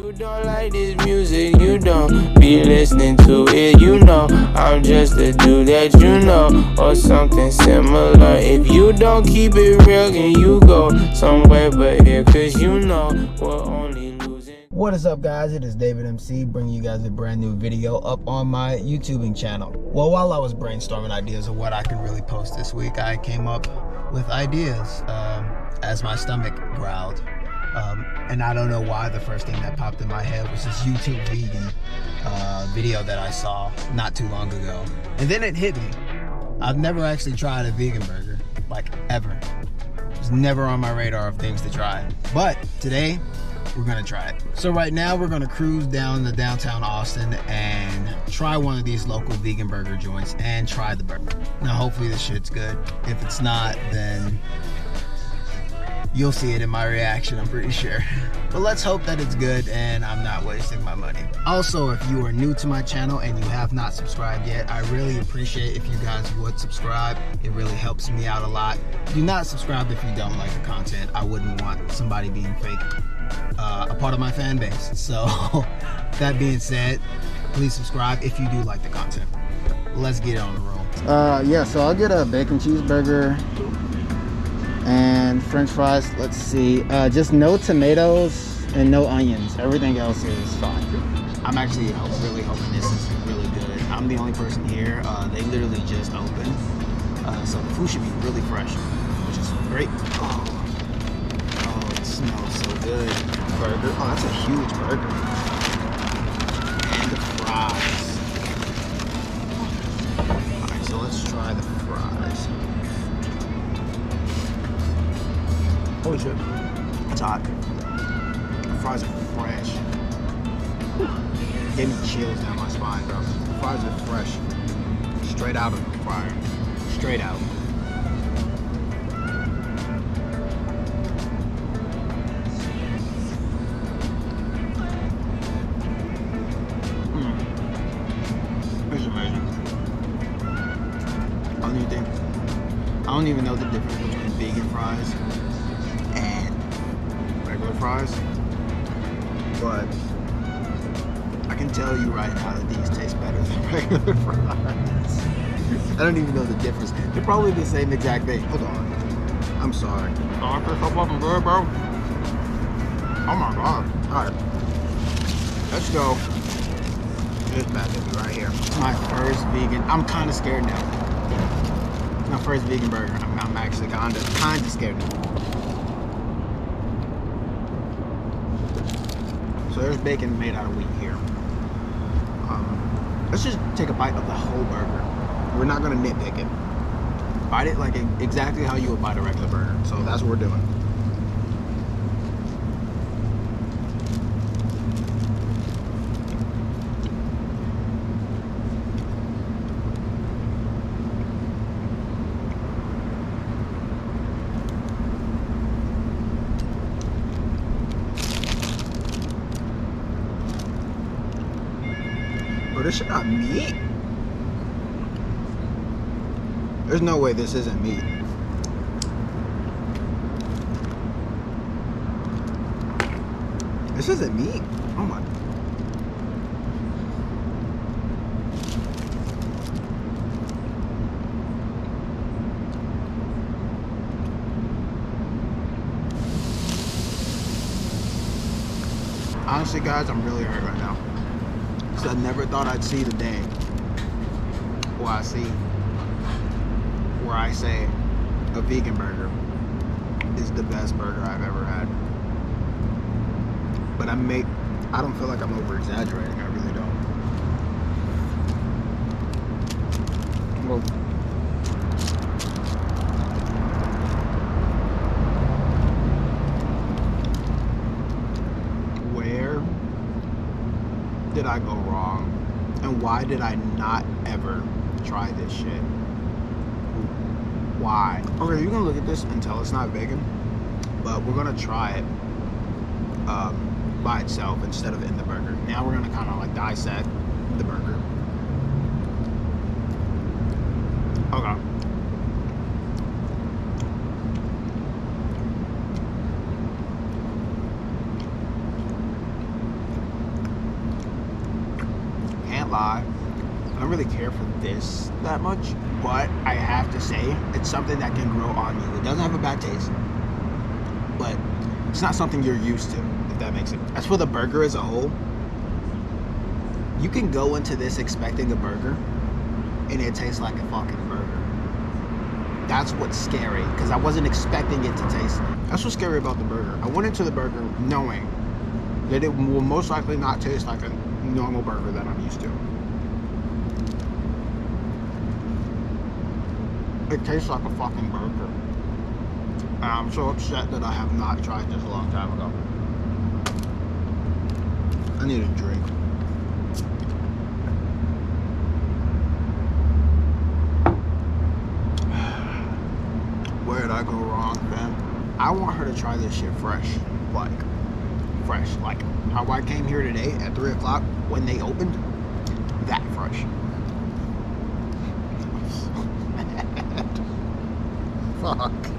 You don't like this music, you don't be listening to it, you know I'm just a dude that you know, or something similar. If you don't keep it real, then you go somewhere but here, cause you know we're only losing. What is up, guys? It is David MC bringing you guys a brand new video up on my YouTubing channel. Well, while I was brainstorming ideas of what I could really post this week, I came up with ideas as my stomach growled. And I don't know why the first thing that popped in my head was this YouTube vegan video that I saw not too long ago. And then it hit me. I've never actually tried a vegan burger, like ever. It's never on my radar of things to try. But today, we're gonna try it. So right now, we're gonna cruise down to downtown Austin and try one of these local vegan burger joints and try the burger. Now, hopefully this shit's good. If it's not, then you'll see it in my reaction, I'm pretty sure. But let's hope that it's good and I'm not wasting my money. Also, if you are new to my channel and you have not subscribed yet, I really appreciate if you guys would subscribe. It really helps me out a lot. Do not subscribe if you don't like the content. I wouldn't want somebody being fake a part of my fan base. So that being said, please subscribe if you do like the content. Let's get it on the roll. Yeah, so I'll get a bacon cheeseburger and french fries. Let's see, just no tomatoes and no onions. Everything else is fine. I'm actually really hoping this is really good. I'm the only person here. They literally just opened, so the food should be really fresh, which is great. Oh, it smells so good. Burger. Oh, that's a huge burger. And the fries. All right, so let's try the fries. Holy shit, it's hot. The fries are fresh. Gave me chills down my spine, bro. The fries are fresh. Straight out of the fryer. Straight out. It's amazing. I don't even know the difference between vegan fries and regular fries, but I can tell you right now that these taste better than regular fries. I don't even know the difference. They're probably the same exact thing. Hold on. I'm sorry. Oh, I so fucking good, bro. Oh my god. Alright. Let's go. This bad baby right here. My first vegan. I'm kind of scared now. My first vegan burger. I'm actually kind of scared now. So there's bacon made out of wheat here. Let's just take a bite of the whole burger. We're not gonna nitpick it. Bite it like exactly how you would bite a regular burger. So that's what we're doing. Bro, this shit not meat? There's no way this isn't meat. This isn't meat? Oh my. Honestly, guys, I'm really hurt right now. Because I never thought I'd see the day where I say a vegan burger is the best burger I've ever had. But I don't feel like I'm over exaggerating. I really don't. Well, where did I go wrong? And why did I not ever try this shit? Why? Okay, you can look at this and tell it's not vegan, but we're gonna try it by itself instead of in the burger. Now we're gonna kind of like dissect the burger. Okay. can't lie, I don't really care for this that much, but I have to say, it's something that can grow on you. It doesn't have a bad taste, but it's not something you're used to, if that makes sense. As for the burger as a whole, you can go into this expecting a burger, and it tastes like a fucking burger. That's what's scary, because I wasn't expecting it to taste. That's what's scary about the burger. I went into the burger knowing that it will most likely not taste like a normal burger that I'm used to. It tastes like a fucking burger. And I'm so upset that I have not tried this a long time ago. I need a drink. Where did I go wrong, fam? I want her to try this shit fresh. Like how I came here today at 3 o'clock when they opened. That fresh. I'm so mad. Fuck.